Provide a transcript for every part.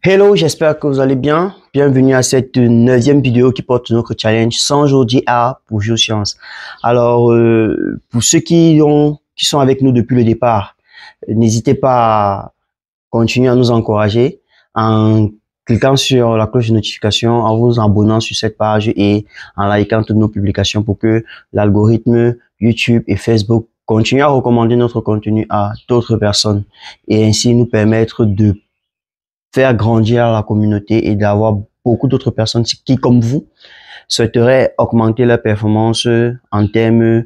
Hello, j'espère que vous allez bien. Bienvenue à cette neuvième vidéo qui porte notre challenge 100 jours d'IA pour Géosciences. Alors, pour ceux qui sont avec nous depuis le départ, n'hésitez pas à continuer à nous encourager en cliquant sur la cloche de notification, en vous abonnant sur cette page et en likant toutes nos publications pour que l'algorithme YouTube et Facebook continuent à recommander notre contenu à d'autres personnes et ainsi nous permettre de faire grandir la communauté et d'avoir beaucoup d'autres personnes qui, comme vous, souhaiteraient augmenter leur performance en termes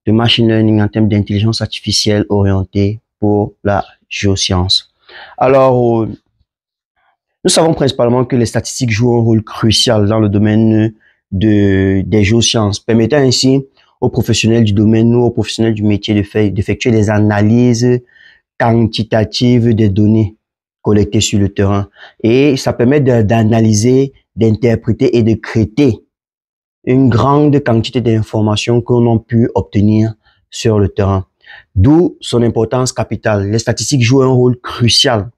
de machine learning, en termes d'intelligence artificielle orientée pour la géoscience. Alors, nous savons principalement que les statistiques jouent un rôle crucial dans le domaine des géosciences, permettant ainsi aux professionnels du domaine ou aux professionnels du métier d'effectuer des analyses quantitatives des données collectées sur le terrain. Et ça permet d'analyser, d'interpréter et de traiter une grande quantité d'informations qu'on a pu obtenir sur le terrain. D'où son importance capitale. Les statistiques jouent un rôle crucial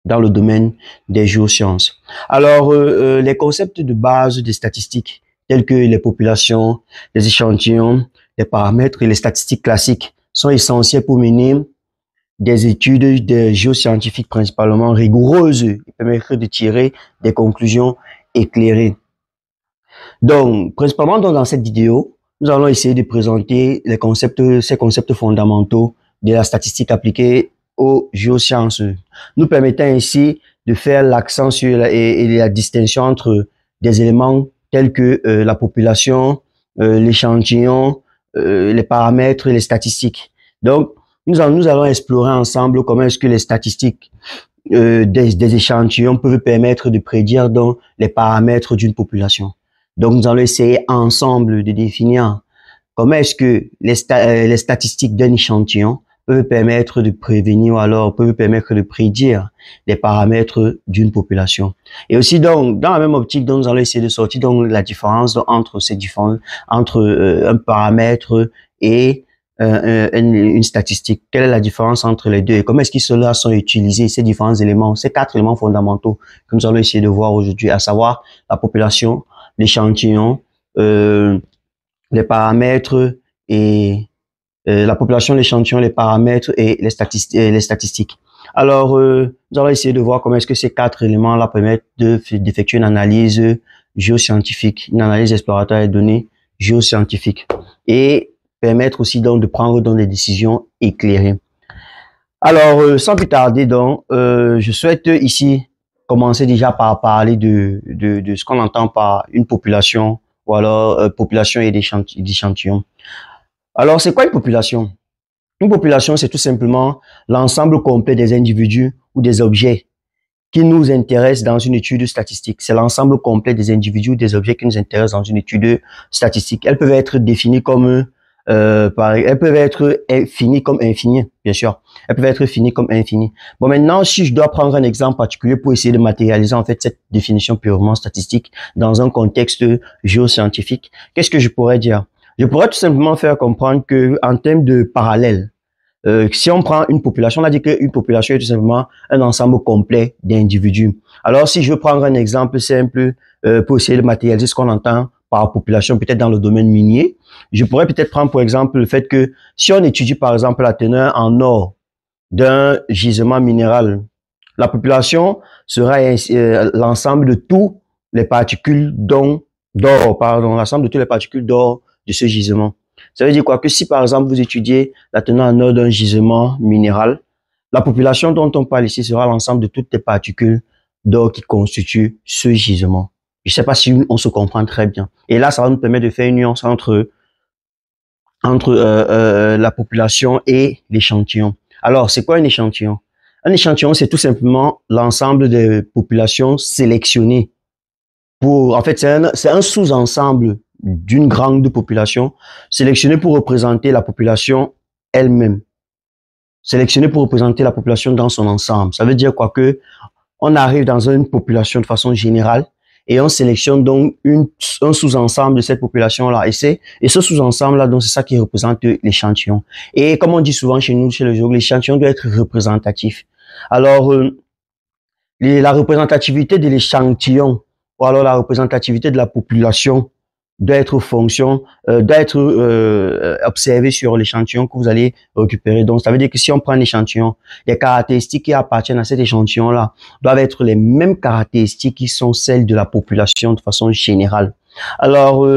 dans le domaine des géosciences. Alors, les concepts de base des statistiques, tels que les populations, les échantillons, les paramètres et les statistiques classiques, sont essentiels pour mener des études de géoscientifiques principalement rigoureuses et permettre de tirer des conclusions éclairées. Donc, principalement dans cette vidéo, nous allons essayer de présenter ces concepts fondamentaux de la statistique appliquée aux géosciences, nous permettant ainsi de faire l'accent sur la distinction entre des éléments tels que la population, l'échantillon, les paramètres et les statistiques. Donc, nous allons explorer ensemble comment est-ce que les statistiques des échantillons peuvent permettre de prédire donc les paramètres d'une population. Donc, nous allons essayer ensemble de définir comment est-ce que les statistiques d'un échantillon peuvent permettre de prévenir ou alors peuvent permettre de prédire les paramètres d'une population. Et aussi, donc, dans la même optique, donc, nous allons essayer de sortir donc la différence entre un paramètre et une statistique. Quelle est la différence entre les deux et comment est-ce qu'ils sont utilisés, ces différents éléments, ces quatre éléments fondamentaux que nous allons essayer de voir aujourd'hui, à savoir la population, l'échantillon, les paramètres et la population, l'échantillon, les paramètres et les statistiques. Alors, nous allons essayer de voir comment est-ce que ces quatre éléments-là permettent d'effectuer une analyse géoscientifique, une analyse exploratoire des données géoscientifiques et permettre aussi donc de prendre donc des décisions éclairées. Alors, sans plus tarder donc, je souhaite ici commencer déjà par parler de ce qu'on entend par une population ou alors population et d'échantillons. Alors, c'est quoi une population? Une population, c'est tout simplement l'ensemble complet des individus ou des objets qui nous intéressent dans une étude statistique. C'est l'ensemble complet des individus ou des objets qui nous intéressent dans une étude statistique. Elles peuvent être définies comme elles peuvent être finies comme infinies, bien sûr. Elles peuvent être finies comme infinies. Bon, maintenant, si je dois prendre un exemple particulier pour essayer de matérialiser en fait cette définition purement statistique dans un contexte géoscientifique, qu'est-ce que je pourrais dire? Je pourrais tout simplement faire comprendre que en termes de parallèle, si on prend une population, on a dit qu'une population est tout simplement un ensemble complet d'individus. Alors, si je veux prendre un exemple simple pour essayer de matérialiser ce qu'on entend par population, peut-être dans le domaine minier, je pourrais peut-être prendre pour exemple le fait que si on étudie par exemple la teneur en or d'un gisement minéral, la population sera l'ensemble de toutes les particules d'or, l'ensemble de toutes les particules d'or de ce gisement. Ça veut dire quoi? Que si par exemple vous étudiez la teneur en or d'un gisement minéral, la population dont on parle ici sera l'ensemble de toutes les particules d'or qui constituent ce gisement. Je ne sais pas si on se comprend très bien. Et là, ça va nous permettre de faire une nuance entre la population et l'échantillon. Alors, c'est quoi un échantillon? Un échantillon, c'est tout simplement l'ensemble des populations sélectionnées. En fait, c'est un sous-ensemble d'une grande population sélectionnée pour représenter la population elle-même. Sélectionnée pour représenter la population dans son ensemble. Ça veut dire quoi? Que on arrive dans une population de façon générale et on sélectionne donc un sous-ensemble de cette population-là. Et ce sous-ensemble-là, donc c'est ça qui représente l'échantillon. Et comme on dit souvent chez nous, chez les géologues, l'échantillon doit être représentatif. Alors, la représentativité de l'échantillon ou alors la représentativité de la population doit être observée sur l'échantillon que vous allez récupérer. Donc, ça veut dire que si on prend un échantillon, les caractéristiques qui appartiennent à cet échantillon-là doivent être les mêmes caractéristiques qui sont celles de la population de façon générale. Alors,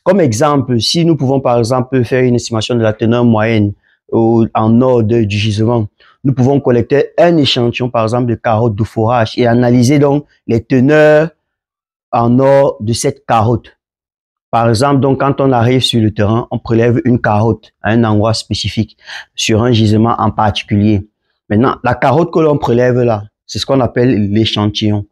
comme exemple, si nous pouvons par exemple faire une estimation de la teneur moyenne en or du gisement, nous pouvons collecter un échantillon par exemple de carottes de fourrage et analyser donc les teneurs en or de cette carotte. Par exemple, donc, quand on arrive sur le terrain, on prélève une carotte à un endroit spécifique, sur un gisement en particulier. Maintenant, la carotte que l'on prélève là, c'est ce qu'on appelle l'échantillon.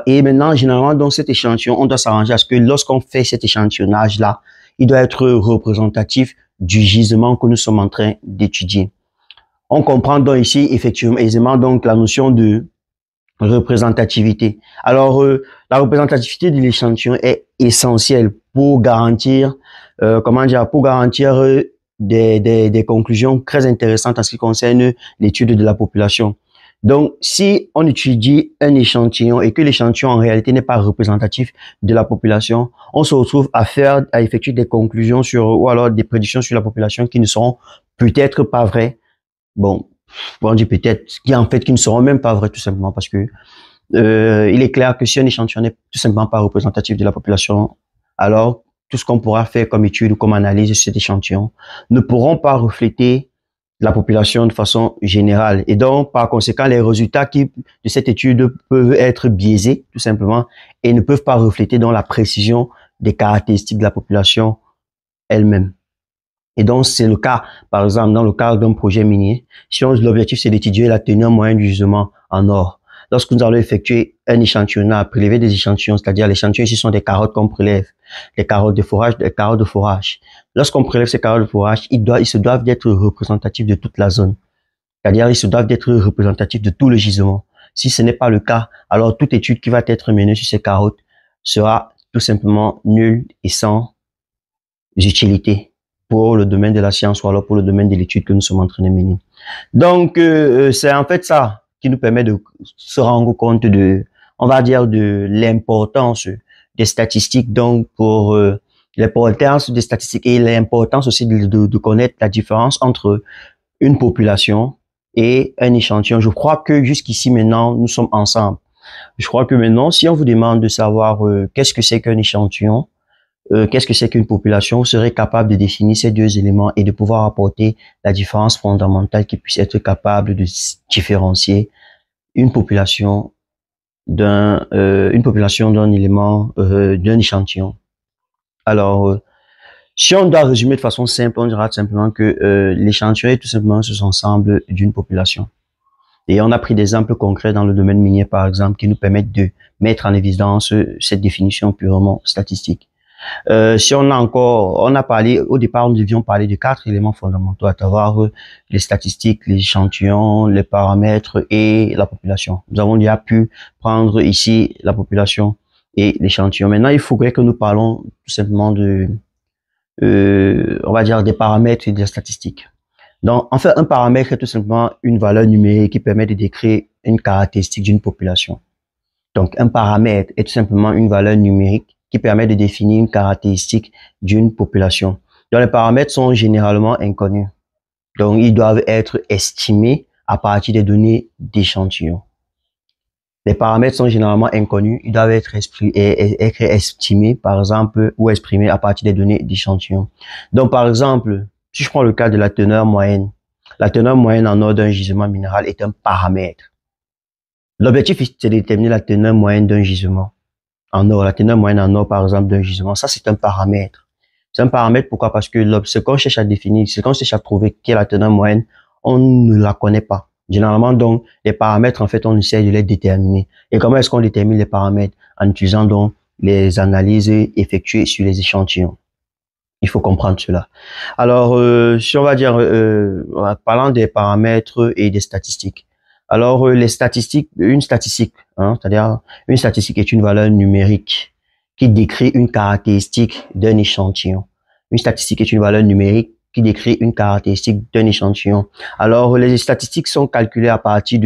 Et maintenant, généralement, donc, cet échantillon, on doit s'arranger à ce que lorsqu'on fait cet échantillonnage-là, il doit être représentatif du gisement que nous sommes en train d'étudier. On comprend donc ici, effectivement, aisément, donc, la notion de représentativité. Alors, la représentativité de l'échantillon est essentielle pour garantir, pour garantir des conclusions très intéressantes en ce qui concerne l'étude de la population. Donc, si on étudie un échantillon et que l'échantillon en réalité n'est pas représentatif de la population, on se retrouve à effectuer des conclusions ou alors des prédictions sur la population qui ne seront peut-être pas vraies. Bon, on dit peut-être, qui ne seront même pas vraies tout simplement parce que il est clair que si un échantillon n'est tout simplement pas représentatif de la population, alors tout ce qu'on pourra faire comme étude ou comme analyse de cet échantillon ne pourront pas refléter la population de façon générale. Et donc, par conséquent, les résultats de cette étude peuvent être biaisés, tout simplement, et ne peuvent pas refléter dans la précision des caractéristiques de la population elle-même. Et donc, c'est le cas, par exemple, dans le cadre d'un projet minier, si l'objectif c'est d'étudier la teneur moyenne du gisement en or. Lorsque nous allons effectuer un échantillonnage, prélever des échantillons, c'est-à-dire les échantillons ici sont des carottes qu'on prélève, des carottes de fourrage, Lorsqu'on prélève ces carottes de fourrage, ils se doivent d'être représentatifs de toute la zone. C'est-à-dire, ils se doivent d'être représentatifs de tout le gisement. Si ce n'est pas le cas, alors toute étude qui va être menée sur ces carottes sera tout simplement nulle et sans utilité pour le domaine de la science ou alors pour le domaine de l'étude que nous sommes en train de mener. Donc, c'est en fait ça qui nous permet de se rendre compte on va dire, de l'importance des statistiques, donc pour l'importance des statistiques et l'importance aussi de connaître la différence entre une population et un échantillon. Je crois que jusqu'ici maintenant, nous sommes ensemble. Je crois que maintenant, si on vous demande de savoir qu'est-ce que c'est qu'un échantillon, qu'est-ce que c'est qu'une population, vous serez capable de définir ces deux éléments et de pouvoir apporter la différence fondamentale qui puisse être capable de différencier une population d'un élément, d'un échantillon. Alors, si on doit résumer de façon simple, on dira simplement que l'échantillon est tout simplement ce ensemble d'une population. Et on a pris des exemples concrets dans le domaine minier, par exemple, qui nous permettent de mettre en évidence cette définition purement statistique. Si on a parlé, au départ, nous devions parler de 4 éléments fondamentaux, à savoir les statistiques, les échantillons, les paramètres et la population. Nous avons déjà pu prendre ici la population et l'échantillon. Maintenant, il faudrait que nous parlons tout simplement on va dire, des paramètres et des statistiques. Donc, en fait, un paramètre est tout simplement une valeur numérique qui permet de décrire une caractéristique d'une population. Donc, un paramètre est tout simplement une valeur numérique qui permet de définir une caractéristique d'une population. Donc, les paramètres sont généralement inconnus. Donc, ils doivent être estimés à partir des données d'échantillons. Les paramètres sont généralement inconnus. Ils doivent être estimés, par exemple, ou exprimés à partir des données d'échantillons. Donc, par exemple, si je prends le cas de la teneur moyenne en or d'un gisement minéral est un paramètre. L'objectif, c'est de déterminer la teneur moyenne d'un gisement en or, la teneur moyenne en or, par exemple, d'un gisement. Ça, c'est un paramètre. C'est un paramètre, pourquoi? Parce que ce qu'on cherche à définir, ce qu'on cherche à trouver quelle est la teneur moyenne, on ne la connaît pas. Généralement, donc, les paramètres, en fait, on essaie de les déterminer. Et comment est-ce qu'on détermine les paramètres? En utilisant, donc, les analyses effectuées sur les échantillons. Il faut comprendre cela. Alors, si on va dire, parlant des paramètres et des statistiques. Alors, les statistiques, une statistique, c'est-à-dire une statistique est une valeur numérique qui décrit une caractéristique d'un échantillon. Une statistique est une valeur numérique qui décrit une caractéristique d'un échantillon. Alors, les statistiques sont calculées à partir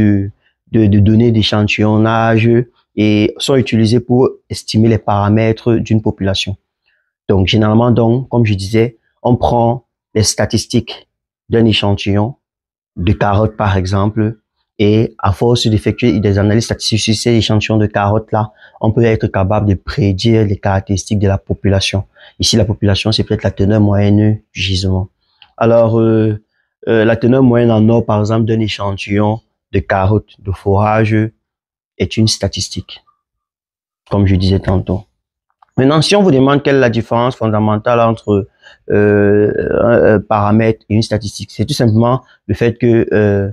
de données d'échantillonnage et sont utilisés pour estimer les paramètres d'une population. Donc, généralement, donc, comme je disais, on prend les statistiques d'un échantillon de carottes, par exemple, et à force d'effectuer des analyses statistiques sur ces échantillons de carottes-là, on peut être capable de prédire les caractéristiques de la population. Ici, la population, c'est peut-être la teneur moyenne du gisement. Alors, la teneur moyenne en or, par exemple, d'un échantillon de carottes, de fourrage, est une statistique, comme je disais tantôt. Maintenant, si on vous demande quelle est la différence fondamentale entre un paramètre et une statistique, c'est tout simplement le fait que,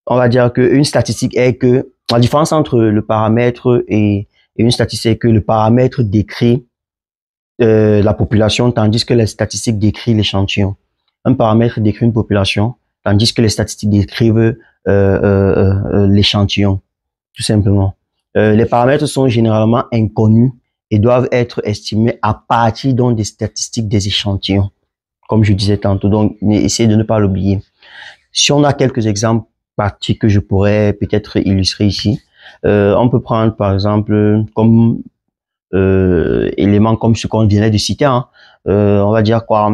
on va dire qu'une statistique est que, la différence entre le paramètre et une statistique est que le paramètre décrit la population, tandis que les statistiques décrivent l'échantillon. Un paramètre décrit une population, tandis que les statistiques décrivent l'échantillon, tout simplement. Les paramètres sont généralement inconnus et doivent être estimés à partir donc des statistiques des échantillons, comme je disais tantôt. Donc, essayez de ne pas l'oublier. Si on a quelques exemples pratiques que je pourrais peut-être illustrer ici, on peut prendre par exemple comme élément comme ce qu'on venait de citer, hein. On va dire quoi,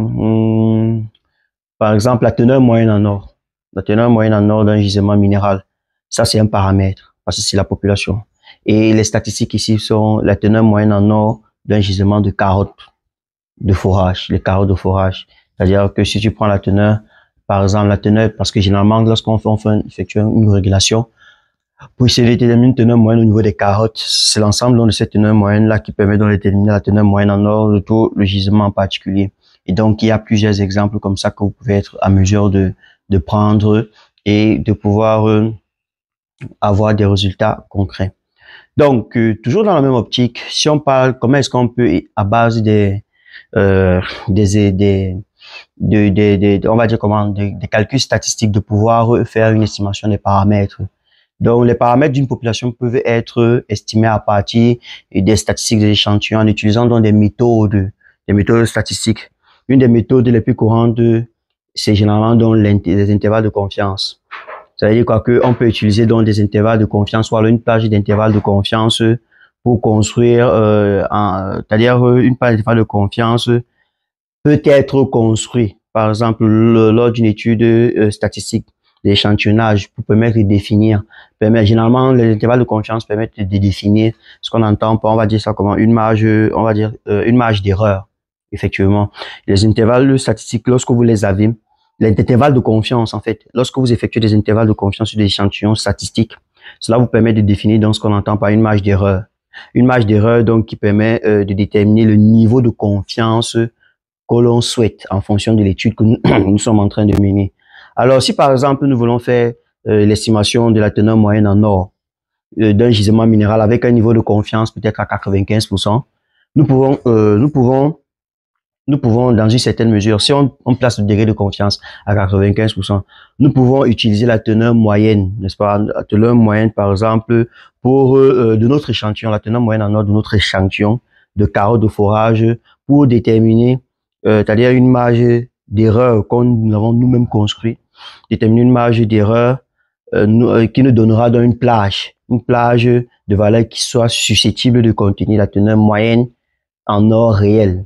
par exemple la teneur moyenne en or. La teneur moyenne en or d'un gisement minéral, ça c'est un paramètre parce que c'est la population. Et les statistiques ici sont la teneur moyenne en or d'un gisement de carottes de forage, les carottes de forage. C'est-à-dire que si tu prends la teneur, par exemple la teneur, parce que généralement lorsqu'on effectue une régulation, pour essayer de déterminer une teneur moyenne au niveau des carottes, c'est l'ensemble de cette teneur moyenne-là qui permet de déterminer la teneur moyenne en or, le gisement en particulier. Et donc, il y a plusieurs exemples comme ça que vous pouvez être à mesure de prendre et de pouvoir avoir des résultats concrets. Donc, toujours dans la même optique, si on parle, comment est-ce qu'on peut, à base on va dire comment, des calculs statistiques, de pouvoir faire une estimation des paramètres. Donc, les paramètres d'une population peuvent être estimés à partir des statistiques des échantillons en utilisant donc des méthodes statistiques. Une des méthodes les plus courantes, c'est généralement donc les intervalles de confiance. Ça veut dire quoi, que on peut utiliser donc des intervalles de confiance, ou alors une plage d'intervalles de confiance pour construire, c'est-à-dire une plage d'intervalles de confiance peut être construit, par exemple, lors d'une étude statistique d'échantillonnage pour permettre de définir. Généralement, les intervalles de confiance permettent de définir ce qu'on entend par, on va dire ça comment, une marge, on va dire, une marge d'erreur, effectivement. Les intervalles statistiques, lorsque vous les avez, l'intervalle de confiance, en fait, lorsque vous effectuez des intervalles de confiance sur des échantillons statistiques, cela vous permet de définir donc ce qu'on entend par une marge d'erreur. Une marge d'erreur, donc, qui permet de déterminer le niveau de confiance que l'on souhaite en fonction de l'étude que nous sommes en train de mener. Alors, si par exemple, nous voulons faire l'estimation de la teneur moyenne en or d'un gisement minéral avec un niveau de confiance peut-être à 95%, nous pouvons, dans une certaine mesure, si on place le degré de confiance à 95%, nous pouvons utiliser la teneur moyenne, n'est-ce pas? La teneur moyenne, par exemple, pour de notre échantillon, la teneur moyenne en or de notre échantillon de carottes de forage pour déterminer, c'est-à-dire une marge d'erreur qu'on nous avons nous-mêmes construit, déterminer une marge d'erreur qui nous donnera dans une plage de valeur qui soit susceptible de contenir la teneur moyenne en or réel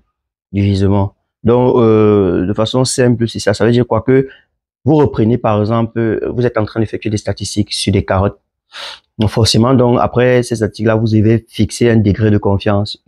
du gisement. Donc, de façon simple, c'est ça. Ça veut dire quoi, que vous reprenez, par exemple, vous êtes en train d'effectuer des statistiques sur des carottes. Donc, forcément, donc, après ces statistiques-là, vous devez fixer un degré de confiance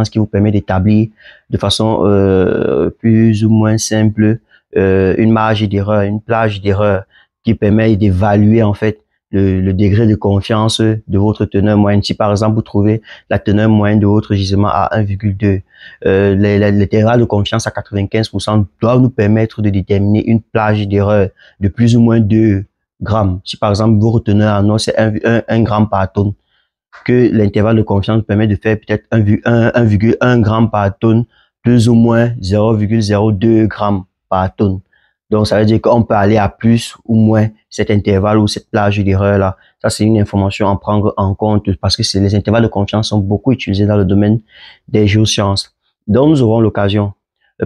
qui vous permet d'établir de façon plus ou moins simple une marge d'erreur, une plage d'erreur qui permet d'évaluer, en fait, le degré de confiance de votre teneur moyenne. Si par exemple vous trouvez la teneur moyenne de votre gisement à 1,2, l'intervalle de confiance à 95% doit nous permettre de déterminer une plage d'erreur de plus ou moins 2 grammes. Si par exemple vos reteneurs en or c'est 1 gramme par tonne, que l'intervalle de confiance permet de faire peut-être 1,1 gramme par tonne, plus ou moins 0,02 grammes par tonne. Donc, ça veut dire qu'on peut aller à plus ou moins cet intervalle ou cette plage d'erreur là. Ça, c'est une information à prendre en compte parce que les intervalles de confiance sont beaucoup utilisés dans le domaine des géosciences. Donc, nous aurons l'occasion.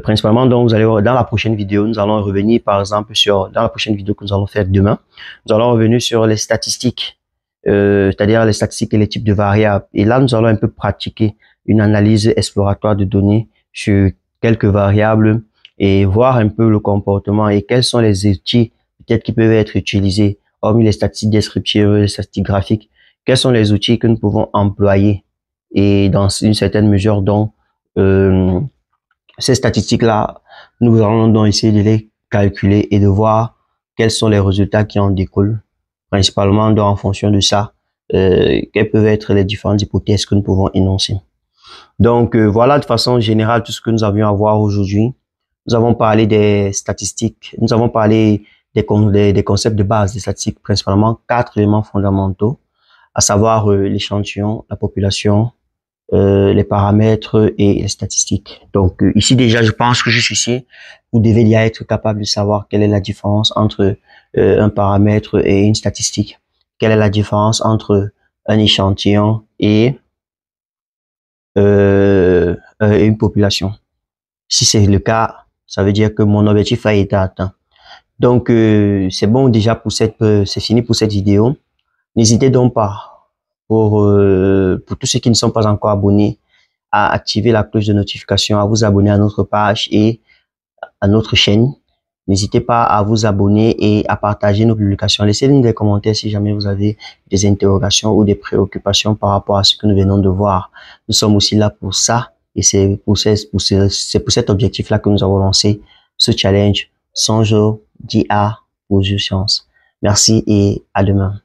Principalement, donc, vous allez voir, dans la prochaine vidéo, nous allons revenir, par exemple, dans la prochaine vidéo que nous allons faire demain, nous allons revenir sur les statistiques c'est-à-dire les statistiques et les types de variables. Et là, nous allons un peu pratiquer une analyse exploratoire de données sur quelques variables et voir un peu le comportement et quels sont les outils peut-être qui peuvent être utilisés, hormis les statistiques descriptives, les statistiques graphiques, quels sont les outils que nous pouvons employer et dans une certaine mesure dont ces statistiques-là, nous allons donc essayer de les calculer et de voir quels sont les résultats qui en découlent. Principalement, donc, en fonction de ça, quelles peuvent être les différentes hypothèses que nous pouvons énoncer. Donc, voilà de façon générale tout ce que nous avions à voir aujourd'hui. Nous avons parlé des statistiques, nous avons parlé des concepts de base des statistiques, principalement 4 éléments fondamentaux, à savoir l'échantillon, la population, les paramètres et les statistiques. Donc ici déjà, je pense que juste ici, vous devez déjà être capable de savoir quelle est la différence entre un paramètre et une statistique. Quelle est la différence entre un échantillon et une population. Si c'est le cas, ça veut dire que mon objectif a été atteint. Donc c'est bon déjà pour c'est fini pour cette vidéo. N'hésitez donc pas pour tous ceux qui ne sont pas encore abonnés à activer la cloche de notification, à vous abonner à notre page et à notre chaîne. N'hésitez pas à vous abonner et à partager nos publications. Laissez-nous des commentaires si jamais vous avez des interrogations ou des préoccupations par rapport à ce que nous venons de voir. Nous sommes aussi là pour ça et c'est pour cet objectif-là que nous avons lancé ce challenge 100 jours d'IA pour Science. Merci et à demain.